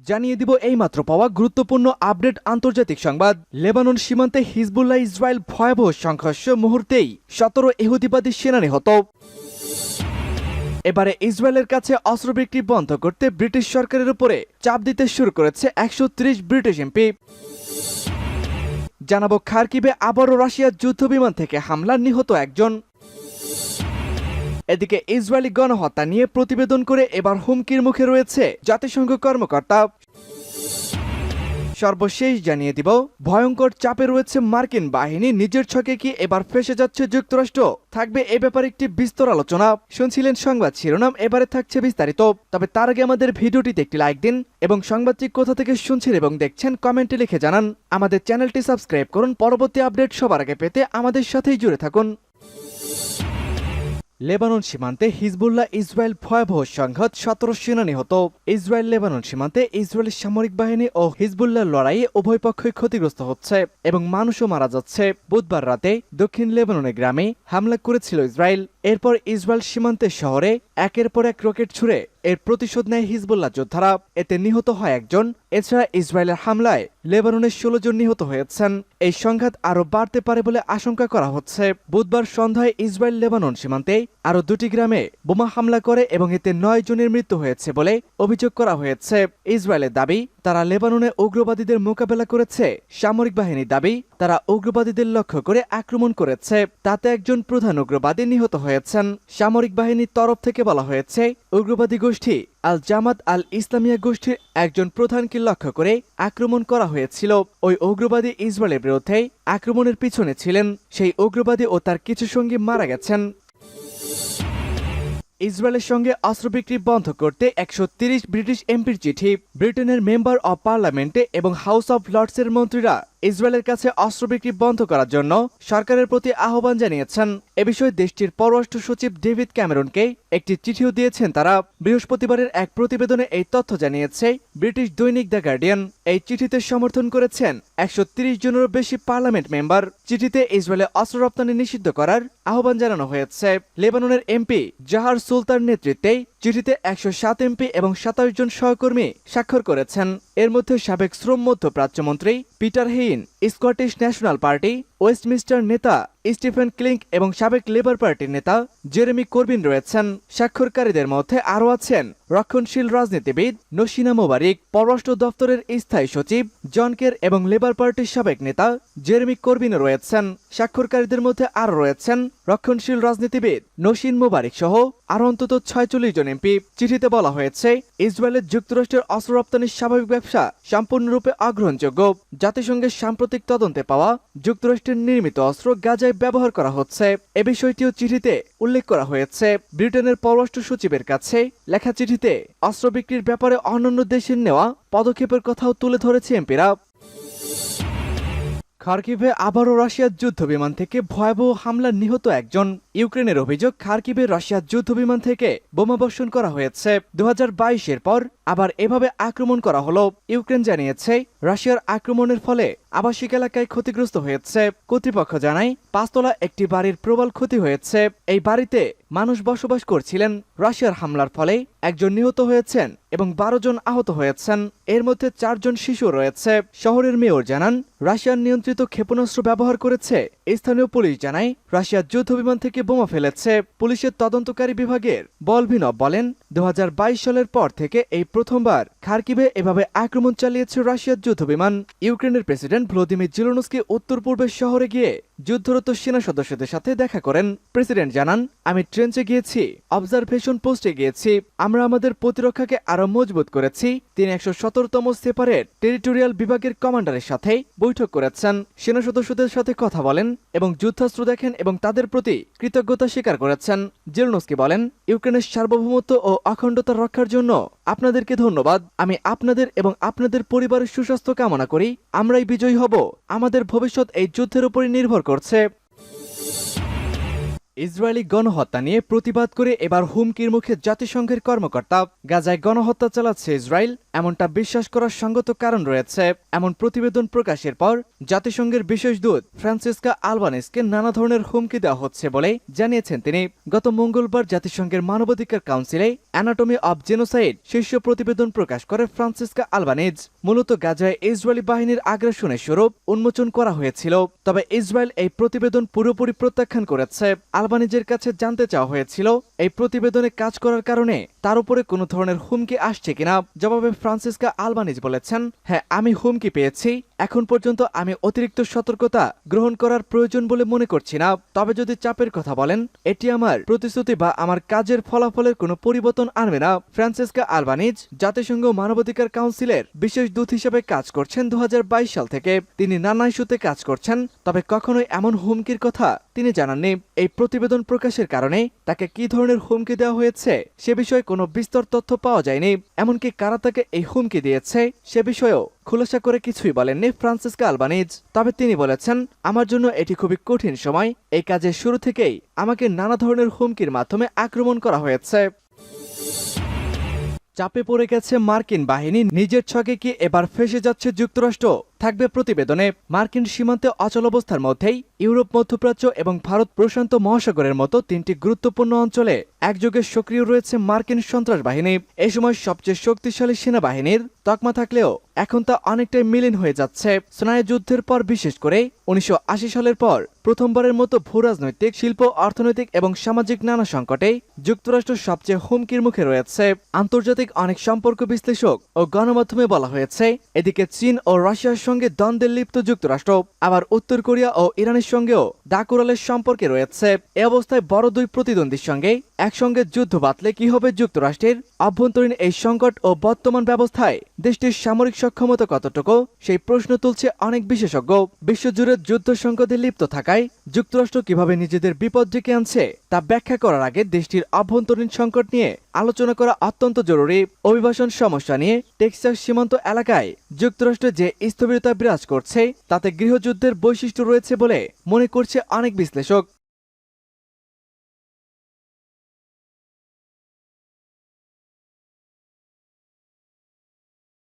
জানিয়ে দিব এইমাত্র পাওয়া গুরুত্বপূর্ণ আপডেট আন্তর্জাতিক সংবাদ। লেবানন সীমান্তে হিজবুল্লাহ ইসরায়েল ভয়াবহ সংঘর্ষ, মুহূর্তেই 17 ইহুদিবাদী সেনা নিহত। এবারে ইসরায়েলের কাছে অস্ত্র বিক্রি বন্ধ করতে ব্রিটিশ সরকারের উপরে চাপ দিতে শুরু করেছে 130 ব্রিটিশ এমপি। জানাবো খার্কিভে আবারও রাশিয়ার যুদ্ধবিমান থেকে হামলা, নিহত একজন। এদিকে ইসরায়েলি গণহত্যা নিয়ে প্রতিবেদন করে এবার হুমকির মুখে রয়েছে জাতিসংঘ কর্মকর্তা। সর্বশেষ জানিয়ে দিব, ভয়ঙ্কর চাপে রয়েছে মার্কিন বাহিনী, নিজের ছকে কি এবার ফেঁসে যাচ্ছে যুক্তরাষ্ট্র? থাকবে এ ব্যাপারে একটি বিস্তর আলোচনা। শুনছিলেন সংবাদ শিরোনাম, এবারে থাকছে বিস্তারিত। তবে তার আগে আমাদের ভিডিওটিতে একটি লাইক দিন এবং সংবাদটি কোথা থেকে শুনছেন এবং দেখছেন কমেন্টে লিখে জানান। আমাদের চ্যানেলটি সাবস্ক্রাইব করুন পরবর্তী আপডেট সবার আগে পেতে আমাদের সাথেই জুড়ে থাকুন। লেবানন সীমান্তে হিজবুল্লাহ ইসরায়েল ভয়াবহ সংঘাত, 17 সেনা নিহত। ইসরায়েল লেবানন সীমান্তে ইসরায়েলের সামরিক বাহিনী ও হিজবুল্লাহর লড়াইয়ে উভয় পক্ষই ক্ষতিগ্রস্ত হচ্ছে এবং মানুষও মারা যাচ্ছে। বুধবার রাতে দক্ষিণ লেবাননের গ্রামে হামলা করেছিল ইসরায়েল। এরপর ইসরায়েল সীমান্তের শহরে একের পর এক রকেট ছুড়ে এর প্রতিশোধ নেয় হিজবুল্লাহ যোদ্ধারা। এতে নিহত হয় একজন। এছাড়া ইসরায়েলের হামলায় লেবাননের 16 জন নিহত হয়েছেন। এই সংঘাত আরও বাড়তে পারে বলে আশঙ্কা করা হচ্ছে। বুধবার সন্ধ্যায় ইসরায়েল লেবানন সীমান্তে আরও 2টি গ্রামে বোমা হামলা করে এবং এতে 9 জনের মৃত্যু হয়েছে বলে অভিযোগ করা হয়েছে। ইসরায়েলের দাবি, তারা লেবাননে উগ্রবাদীদের মোকাবেলা করেছে। সামরিক বাহিনীর দাবি, তারা উগ্রবাদীদের লক্ষ্য করে আক্রমণ করেছে। তাতে একজন প্রধান উগ্রবাদী নিহত হয়েছেন। সামরিক বাহিনীর তরফ থেকে বলা হয়েছে, উগ্রবাদী গোষ্ঠী আল জামাত আল ইসলামিয়া গোষ্ঠীর একজন প্রধানকে লক্ষ্য করে আক্রমণ করা হয়েছিল। ওই উগ্রবাদী ইসরায়েলের বিরুদ্ধে আক্রমণের পিছনে ছিলেন। সেই উগ্রবাদী ও তার কিছু সঙ্গী মারা গেছেন। ইসরায়েলের সঙ্গে অস্ত্র বিক্রি বন্ধ করতে 130 ব্রিটিশ এমপির চিঠি। ব্রিটেনের মেম্বার অব পার্লামেন্টে এবং হাউস অব লর্ডসের মন্ত্রীরা ইসরায়েলের কাছে অস্ত্র বিক্রি বন্ধ করার জন্য সরকারের প্রতি আহ্বান জানিয়েছেন। এ বিষয়ে দেশটির পররাষ্ট্র সচিব ডেভিড ক্যামেরনকে একটি চিঠিও দিয়েছেন তারা। বৃহস্পতিবারের এক প্রতিবেদনে এই তথ্য জানিয়েছে ব্রিটিশ দৈনিক দ্য গার্ডিয়ান। এই চিঠিতে সমর্থন করেছেন 130 জনেরও বেশি পার্লামেন্ট মেম্বার। চিঠিতে ইসরায়েলে অস্ত্র রপ্তানি নিষিদ্ধ করার আহ্বান জানানো হয়েছে। লেবাননের এমপি জাহার সুলতান নেতৃত্বে চিঠিতে 107 এমপি এবং 27 জন সহকর্মী স্বাক্ষর করেছেন। এর মধ্যে সাবেক শ্রম মধ্যপ্রাচ্যমন্ত্রী Peter Hain, Scottish National Party Westminster নেতা স্টিফেন ক্লিংক এবং সাবেক লেবার পার্টির নেতা জেরেমি করবিন রয়েছেন। স্বাক্ষরকারীদের মধ্যে আরও আছেন রক্ষণশীল রাজনীতিবিদ নসিনা মোবারিক, পররাষ্ট্র দপ্তরের স্থায়ী সচিব জন কের এবং লেবার পার্টির সাবেক নেতা জেরেমি করবিনও রয়েছেন। স্বাক্ষরকারীদের মধ্যে আরও রয়েছেন রক্ষণশীল রাজনীতিবিদ নসিন মোবারিক সহ আরও অন্তত 46 জন এমপি। চিঠিতে বলা হয়েছে, ইসরায়েলের যুক্তরাষ্ট্রের অস্ত্র রপ্তানির স্বাভাবিক ব্যবসা সম্পূর্ণরূপে অগ্রহণযোগ্য। জাতিসংঘের সাম্প্রতিক তদন্তে পাওয়া যুক্তরাষ্ট্রের নির্মিত অস্ত্র গাজায় ব্যবহার করা হচ্ছে। এ বিষয়টিও চিঠিতে উল্লেখ করা হয়েছে। ব্রিটেনের পররাষ্ট্র সচিবের কাছে লেখা চিঠিতে অস্ত্র বিক্রির ব্যাপারে অন্যান্য দেশের নেওয়া পদক্ষেপের কথাও তুলে ধরেছে এমপিরা। খার্কিভে আবারও রাশিয়ার যুদ্ধবিমান থেকে ভয়াবহ হামলা, নিহত একজন। ইউক্রেনের অভিযোগ, খার্কিভে রাশিয়ার যুদ্ধবিমান থেকে বোমাবর্ষণ করা হয়েছে। 2022-এর পর আবার এভাবে আক্রমণ করা হলো। ইউক্রেন জানিয়েছে, রাশিয়ার আক্রমণের ফলে আবাসিক এলাকায় ক্ষতিগ্রস্ত হয়েছে। কর্তৃপক্ষ জানায়, 5 তলা একটি বাড়ির প্রবল ক্ষতি হয়েছে। এই বাড়িতে মানুষ বসবাস করছিলেন। রাশিয়ার হামলার ফলে একজন নিহত হয়েছেন এবং 12 জন আহত হয়েছেন। এর মধ্যে 4 জন শিশু রয়েছে। শহরের মেয়র জানান, রাশিয়ার নিয়ন্ত্রিত ক্ষেপণাস্ত্র ব্যবহার করেছে। স্থানীয় পুলিশ জানায়, রাশিয়ার যুদ্ধবিমান থেকে বোমা ফেলেছে। পুলিশের তদন্তকারী বিভাগের বলভিনভ বলেন, 2022 সালের পর থেকে এই প্রথমবার খার্কিভে এভাবে আক্রমণ চালিয়েছে রাশিয়ার যুদ্ধবিমান। ইউক্রেনের প্রেসিডেন্ট ভলোদিমির জেলেনস্কি উত্তর পূর্বের শহরে গিয়ে যুদ্ধরত সেনা সদস্যদের সাথে দেখা করেন। প্রেসিডেন্ট জানান, আমি ট্রেঞ্চে গিয়েছি, অবজারভেশন পোস্টে গিয়েছি, আমরা আমাদের প্রতিরক্ষাকে আরো মজবুত করেছি। তিনি 117তম সেপারেট টেরিটোরিয়াল বিভাগের কমান্ডারের সাথে বৈঠক করেছেন। সেনা সদস্যদের সাথে কথা বলেন এবং যুদ্ধাস্ত্র দেখেন এবং তাদের প্রতি কৃতজ্ঞতা স্বীকার করেছেন। জেলেনস্কি বলেন, ইউক্রেনের সার্বভৌমত্ব ও অখণ্ডতা রক্ষার জন্য আপনাদেরকে ধন্যবাদ। আমি আপনাদের এবং আপনাদের পরিবারের সুস্বাস্থ্য কামনা করি। আমরাই বিজয়ী হব। আমাদের ভবিষ্যৎ এই যুদ্ধের উপরই নির্ভর করছে। ইসরায়েলি গণহত্যা নিয়ে প্রতিবাদ করে এবার হুমকির মুখে জাতিসংঘের কর্মকর্তা। গাজায় গণহত্যা চালাচ্ছে ইসরায়েল, এমনটা বিশ্বাস করার সঙ্গত কারণ রয়েছে। এমন প্রতিবেদন প্রকাশের পর জাতিসংঘের বিশেষ দূত ফ্রান্সিসকা আলবানিজকে নানা ধরনের হুমকি দেওয়া হচ্ছে বলে জানিয়েছেন তিনি। গত মঙ্গলবার জাতিসংঘের মানবাধিকার কাউন্সিলে অ্যানাটমি অব জেনোসাইড শীর্ষ প্রতিবেদন প্রকাশ করে ফ্রান্সিসকা আলবানিজ। মূলত গাজায় ইসরায়েলি বাহিনীর আগ্রাসনের স্বরূপ উন্মোচন করা হয়েছিল, তবে ইসরায়েল এই প্রতিবেদন পুরোপুরি প্রত্যাখ্যান করেছে। আলবানিজের কাছে জানতে চাওয়া হয়েছিল এই প্রতিবেদনে কাজ করার কারণে তার উপরে কোনো ধরনের হুমকি আসছে কিনা। জবাবে ফ্রান্সিসকা আলবানিজ বলেছেন, হ্যাঁ, আমি হুমকি পেয়েছি। এখন পর্যন্ত আমি অতিরিক্ত সতর্কতা গ্রহণ করার প্রয়োজন বলে মনে করছি না। তবে যদি চাপের কথা বলেন, এটি আমার প্রতিশ্রুতি বা আমার কাজের ফলাফলের কোনো পরিবর্তন আনবে না। ফ্রান্সিসকা আলবানিজ জাতিসংঘ মানবাধিকার কাউন্সিলের বিশেষ দূত হিসেবে কাজ করছেন 2022 সাল থেকে। তিনি নানা ইস্যুতে কাজ করছেন, তবে কখনোই এমন হুমকির কথা তিনি জানাননি। এই প্রতিবেদন প্রকাশের কারণে তাকে কি ধরনের হুমকি দেওয়া হয়েছে সে বিষয়ে কোনো বিস্তর তথ্য পাওয়া যায়নি। এমনকি কারা তাকে এই হুমকি দিয়েছে সে বিষয়েও খুলাসা করে কিছুই বলেননি ফ্রান্সিসকা আলবানিজ। তবে তিনি বলেছেন, আমার জন্য এটি খুবই কঠিন সময়। এই কাজের শুরু থেকেই আমাকে নানা ধরনের হুমকির মাধ্যমে আক্রমণ করা হয়েছে। চাপে পড়ে গেছে মার্কিন বাহিনী, নিজের ছকে কি এবার ফেঁসে যাচ্ছে যুক্তরাষ্ট্র? থাকবে প্রতিবেদনে। মার্কিন সীমান্তে অচলাবস্থার মধ্যেই ইউরোপ, মধ্যপ্রাচ্য এবং ভারত প্রশান্ত মহাসাগরের মতো তিনটি গুরুত্বপূর্ণ অঞ্চলে একযোগে সক্রিয় রয়েছে মার্কিন সন্ত্রাস বাহিনী। এই সময় সবচেয়ে শক্তিশালী সেনাবাহিনীর তকমা থাকলেও এখন তা অনেকটাই মিলিন হয়ে যাচ্ছে। স্নায়ুযুদ্ধের পর, বিশেষ করে 1980 সালের পর প্রথমবারের মতো ভূরাজনৈতিক, শিল্প, অর্থনৈতিক এবং সামাজিক নানা সংকটে যুক্তরাষ্ট্র সবচেয়ে হুমকির মুখে রয়েছে। আন্তর্জাতিক অনেক সম্পর্ক বিশ্লেষক ও গণমাধ্যমে বলা হয়েছে, এদিকে চীন ও রাশিয়ার সঙ্গে দ্বন্দ্বে লিপ্ত যুক্তরাষ্ট্র, আবার উত্তর কোরিয়া ও ইরানের সঙ্গেও দাকুরালের সম্পর্কে রয়েছে। এ অবস্থায় বড় দুই প্রতিদ্বন্দ্বীর সঙ্গে একসঙ্গে যুদ্ধ বাঁধলে কি হবে যুক্তরাষ্ট্রের? অভ্যন্তরীণ এই সংকট ও বর্তমান ব্যবস্থায় দেশটির সামরিক সক্ষমতা কতটুকু, সেই প্রশ্ন তুলছে অনেক বিশেষজ্ঞ। বিশ্বজুড়ে যুদ্ধ সংকটে লিপ্ত থাকায় যুক্তরাষ্ট্র কিভাবে নিজেদের বিপদ ডেকে আনছে তা ব্যাখ্যা করার আগে দেশটির অভ্যন্তরীণ সংকট নিয়ে আলোচনা করা অত্যন্ত জরুরি। অভিবাসন সমস্যা নিয়ে টেক্সাস সীমান্ত এলাকায় যুক্তরাষ্ট্রে যে স্থবিরতা বিরাজ করছে তাতে গৃহযুদ্ধের বৈশিষ্ট্য রয়েছে বলে মনে করছে অনেক বিশ্লেষক।